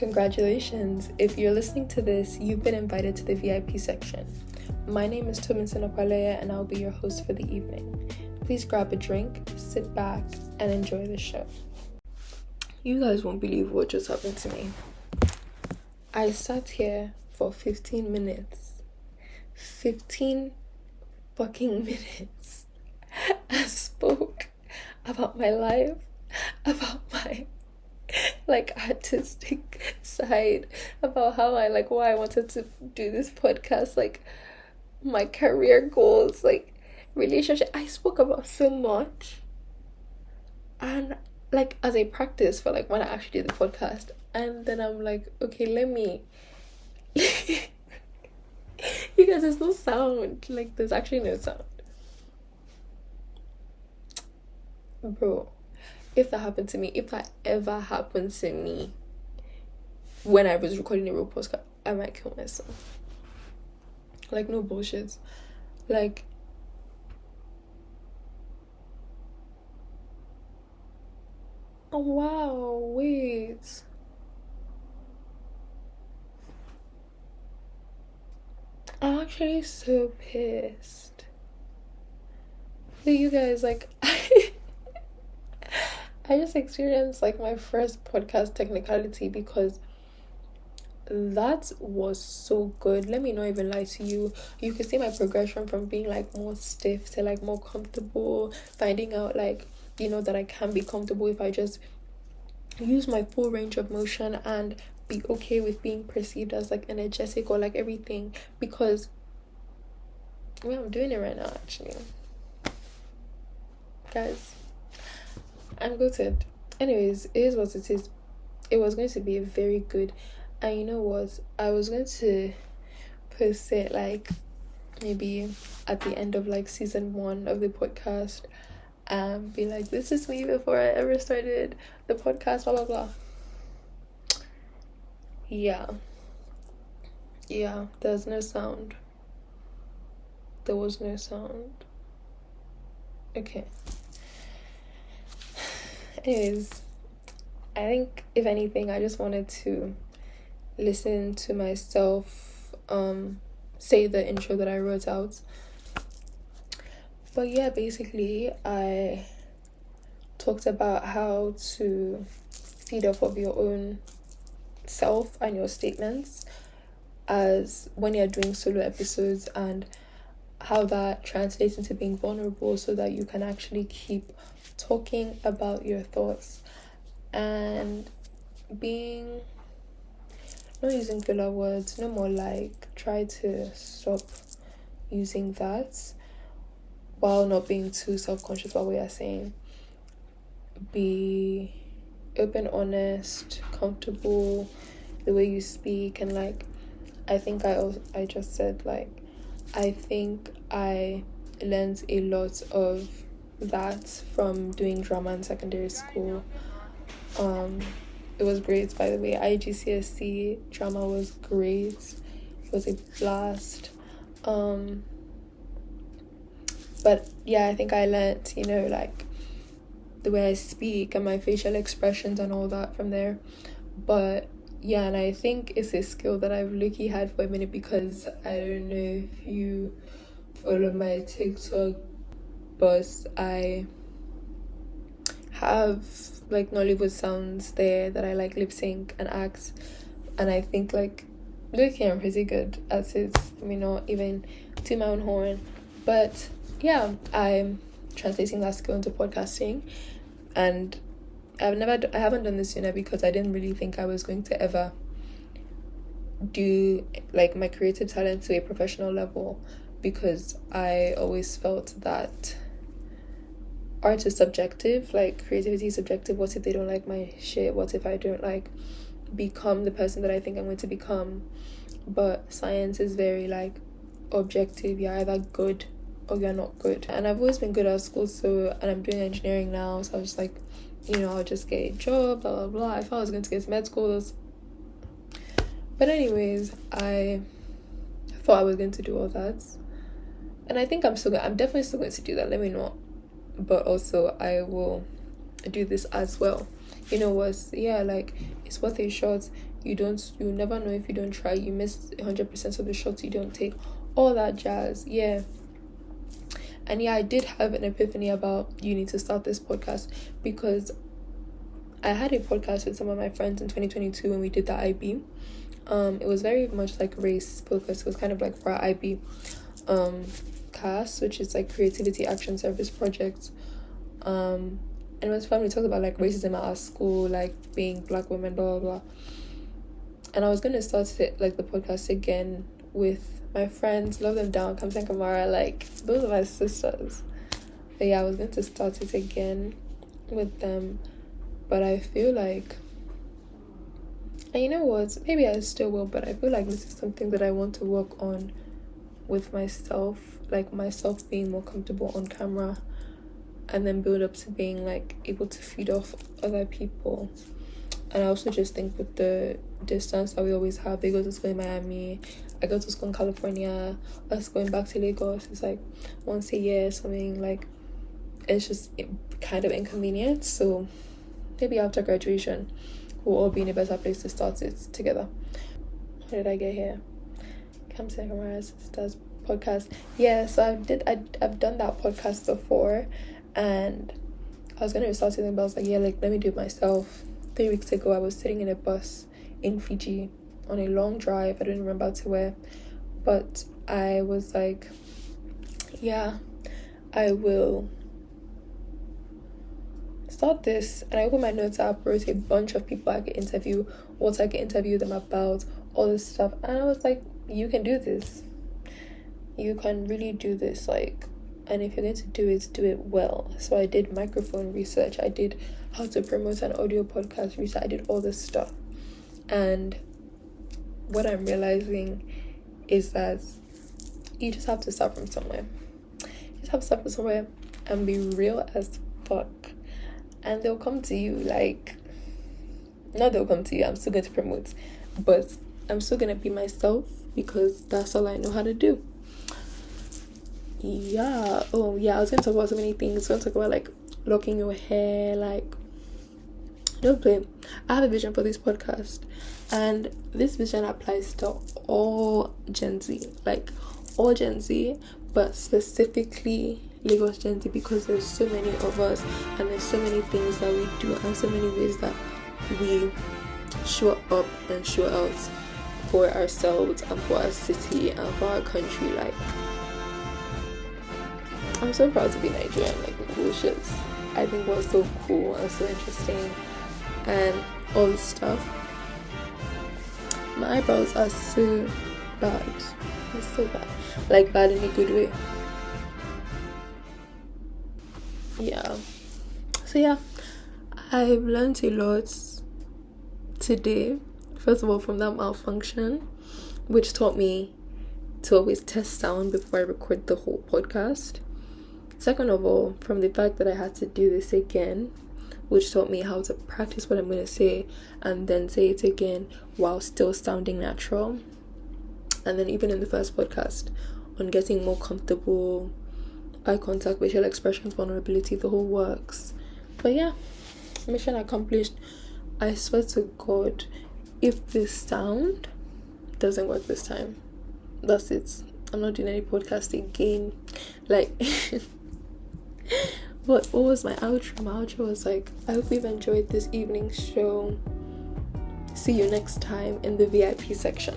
Congratulations! If you're listening to this, you've been invited to the VIP section. My name is Tominson Opalea and I'll be your host for the evening. Please grab a drink, sit back, and enjoy the show. You guys won't believe what just happened to me. I sat here for 15 minutes. 15 fucking minutes. I spoke about my life, about my artistic side, about how why I wanted to do this podcast, my career goals, relationship. I spoke about so much, and as a practice for when I actually did the podcast. And then I'm like, okay, let me you guys, there's no sound. There's actually no sound, bro. If that happened to me, if that ever happened to me when I was recording a real podcast, I might kill myself. No bullshit. Oh wow, wait. I'm actually so pissed. But you guys, I just experienced my first podcast technicality, because that was so good. Let me not even lie to you. You can see my progression from being more stiff to more comfortable, finding out that I can be comfortable if I just use my full range of motion and be okay with being perceived as energetic or everything, because I'm doing it right now actually. Guys, I'm gutted. Anyways, it is what it is. It was going to be a very good, and you know what? I was going to post it maybe at the end of season 1 of the podcast, and be this is me before I ever started the podcast, blah blah blah. Yeah, there's no sound. There was no sound. Okay. Anyways, I think if anything, I just wanted to listen to myself say the intro that I wrote out. But yeah, basically I talked about how to feed off of your own self and your statements as when you're doing solo episodes, and how that translates into being vulnerable so that you can actually keep talking about your thoughts and being not using filler words, no more. Try to stop using that while not being too self-conscious about what you're saying. Be open, honest, comfortable the way you speak, and I think I just said I think I learned a lot of that from doing drama in secondary school. It was great, by the way. IGCSE drama was great. It was a blast. But yeah, I think I learned, the way I speak and my facial expressions and all that from there. But yeah, and I think it's a skill that I've low-key had for a minute, because I don't know if you follow my TikTok, but I have Nollywood sounds there that I lip sync and act, and I think low-key I'm pretty good at it. I mean, not even to my own horn, but yeah, I'm translating that skill into podcasting, and I haven't done this sooner because I didn't really think I was going to ever do my creative talent to a professional level, because I always felt that art is subjective, creativity is subjective. What if they don't like my shit? What if I don't become the person that I think I'm going to become? But science is very objective. You're either good or you're not good, and I've always been good at school, and I'm doing engineering now, so I was I'll just get a job, blah blah blah. I thought I was going to get med schools, but anyways, I thought I was going to do all that, and I think I'm definitely still going to do that. Let me know. But also I will do this as well. It's worth a shot. you never know if you don't try. You miss 100% of the shots you don't take, all that jazz. Yeah. And yeah, I did have an epiphany about you need to start this podcast, because I had a podcast with some of my friends in 2022 when we did the IB. It was very much like race focused. It was kind of like for our IB CAS, which is like Creativity Action Service Project. And it was fun. We talked about like racism at our school, like being black women, blah blah blah. And I was gonna start it, like, the podcast again with my friends. Love them down, Kamsa and Kamara, like those are my sisters. But yeah, I was going to start it again with them, but I feel like, and you know what, maybe I still will, but I feel like this is something that I want to work on with myself, like myself being more comfortable on camera, and then build up to being like able to feed off other people. And I also just think with the distance that we always have, they go to school in Miami, I go to school in California, us going back to Lagos, it's like once a year, something, like it's just kind of inconvenient. So maybe after graduation we'll all be in a better place to start it together. How did I get here? Kamsa and Kamara's Sisters podcast. Yeah, so I've done that podcast before, and I was gonna start something, but I was like, yeah, like, let me do it myself. 3 weeks ago I was sitting in a bus in Fiji on a long drive. I don't even remember to where, but I was like, yeah, I will start this. And I opened my notes app, wrote a bunch of people I could interview, what I could interview them about, all this stuff. And I was like, you can do this, you can really do this, like, and if you're going to do it well. So I did microphone research, I did how to promote an audio podcast research, I did all this stuff. And what I'm realizing is that you just have to start from somewhere. You just have to start from somewhere and be real as fuck, and they'll come to you. Like, not they'll come to you, I'm still going to promote, but I'm still going to be myself, because that's all I know how to do. Yeah. Oh yeah, I was going to talk about so many things. I was going to talk about like locking your hair, like, don't play. I have a vision for this podcast, and this vision applies to all Gen Z, like all Gen Z, but specifically Lagos Gen Z, because there's so many of us, and there's so many things that we do, and so many ways that we show up and show out for ourselves and for our city and for our country. Like, I'm so proud to be Nigerian. Like, the cool shits I think was so cool and so interesting, and all this stuff. My eyebrows are so bad. It's so bad. Like, bad in a good way. Yeah. So yeah, I've learned a lot today. First of all, from that malfunction, which taught me to always test sound before I record the whole podcast. Second of all, from the fact that I had to do this again, which taught me how to practice what I'm going to say and then say it again while still sounding natural. And then even in the first podcast, on getting more comfortable, eye contact, facial expressions, vulnerability, the whole works. But yeah, mission accomplished. I swear to God, if this sound doesn't work this time, that's it. I'm not doing any podcast again. Like, what was my outro? My outro was like, I hope you've enjoyed this evening's show. See you next time in the VIP section.